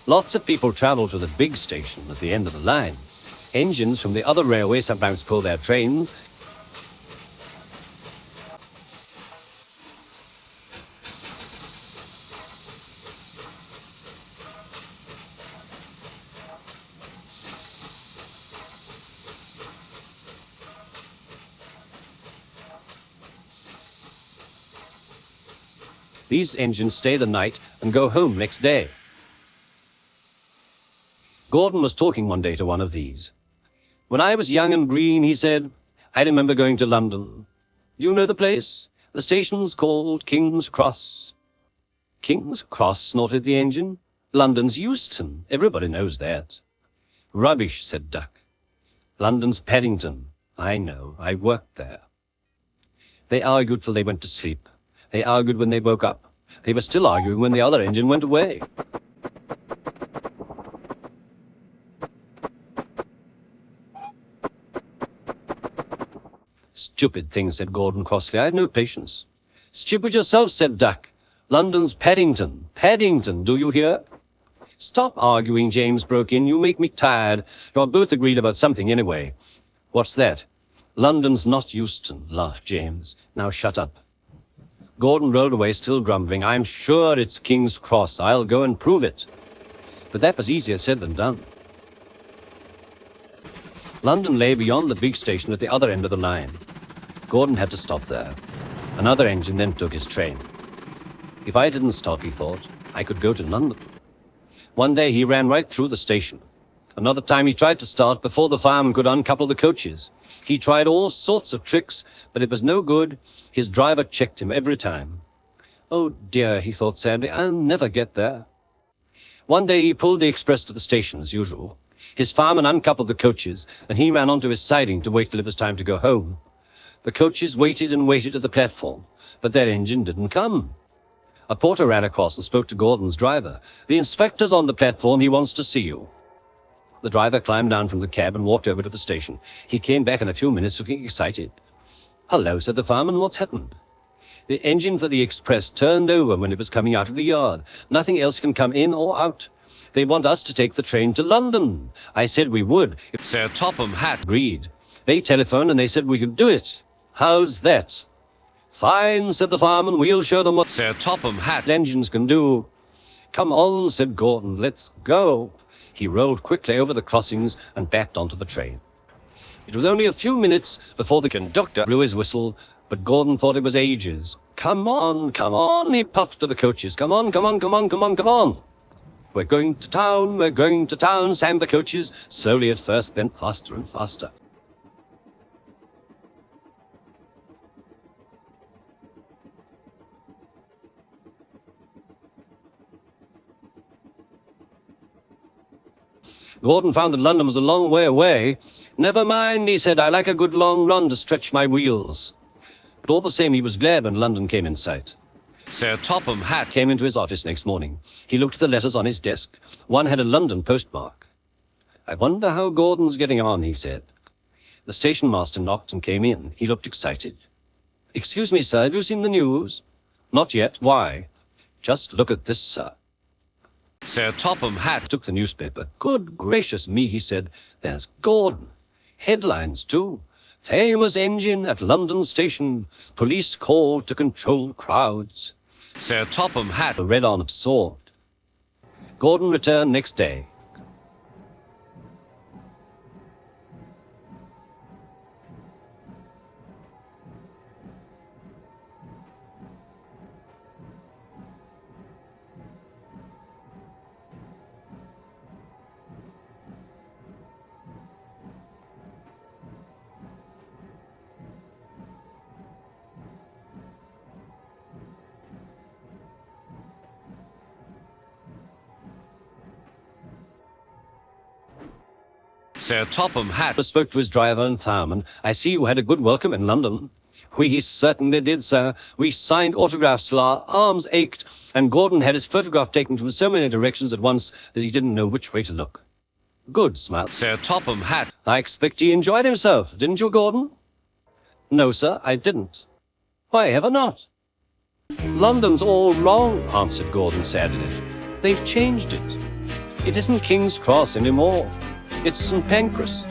Lots of people travel to the big station at the end of the line. Engines from the other railway sometimes pull their trains. These engines stay the night and go home next day. Gordon was talking one day to one of these. When I was young and green, he said, I remember going to London. Do you know the place? The station's called King's Cross. King's Cross, snorted the engine. London's Euston. Everybody knows that. Rubbish, said Duck. London's Paddington. I know. I worked there. They argued till they went to sleep. They argued when they woke up. They were still arguing when the other engine went away. Stupid thing, said Gordon crossly. I have no patience. Stupid yourself, said Duck. London's Paddington. Paddington, do you hear? Stop arguing, James broke in. You make me tired. You're both agreed about something anyway. What's that? London's not Euston, laughed James. Now shut up. Gordon rolled away, still grumbling. I'm sure it's King's Cross. I'll go and prove it. But that was easier said than done. London lay beyond the big station at the other end of the line. Gordon had to stop there. Another engine then took his train. If I didn't stop, he thought, I could go to London. One day he ran right through the station. Another time he tried to start before the fireman could uncouple the coaches. He tried all sorts of tricks, but it was no good. His driver checked him every time. Oh dear, he thought sadly, I'll never get there. One day he pulled the express to the station as usual. His fireman uncoupled the coaches, and he ran onto his siding to wait till it was time to go home. The coaches waited and waited at the platform, but their engine didn't come. A porter ran across and spoke to Gordon's driver. The inspector's on the platform. He wants to see you. The driver climbed down from the cab and walked over to the station. He came back in a few minutes looking excited. Hello, said the fireman. What's happened? The engine for the express turned over when it was coming out of the yard. Nothing else can come in or out. They want us to take the train to London. I said we would. If Sir Topham Hatt agreed. They telephoned and they said we could do it. How's that? Fine, said the fireman. We'll show them what Sir Topham Hatt engines can do. Come on, said Gordon. Let's go. He rolled quickly over the crossings and backed onto the train. It was only a few minutes before the conductor blew his whistle, but Gordon thought it was ages. Come on, he puffed to the coaches. Come on. We're going to town, sang the coaches, slowly at first, then faster and faster. Gordon found that London was a long way away. Never mind, he said, I like a good long run to stretch my wheels. But all the same, he was glad when London came in sight. Sir Topham Hatt came into his office next morning. He looked at the letters on his desk. One had a London postmark. I wonder how Gordon's getting on, he said. The station master knocked and came in. He looked excited. Excuse me, sir, have you seen the news? Not yet. Why? Just look at this, sir. Sir Topham Hatt took the newspaper. Good gracious me, he said. There's Gordon. Headlines, too. Famous engine at London station. Police called to control crowds. Sir Topham Hatt read on absorbed. Gordon returned next day. Sir Topham Hatt spoke to his driver and fireman. I see you had a good welcome in London. We certainly did, sir. We signed autographs till our arms ached, and Gordon had his photograph taken from so many directions at once that he didn't know which way to look. Good, smiled Sir Topham Hatt. I expect he enjoyed himself, didn't you, Gordon? No, sir, I didn't. Why ever not? London's all wrong, answered Gordon sadly. They've changed it. It isn't King's Cross anymore. It's St. Pancras.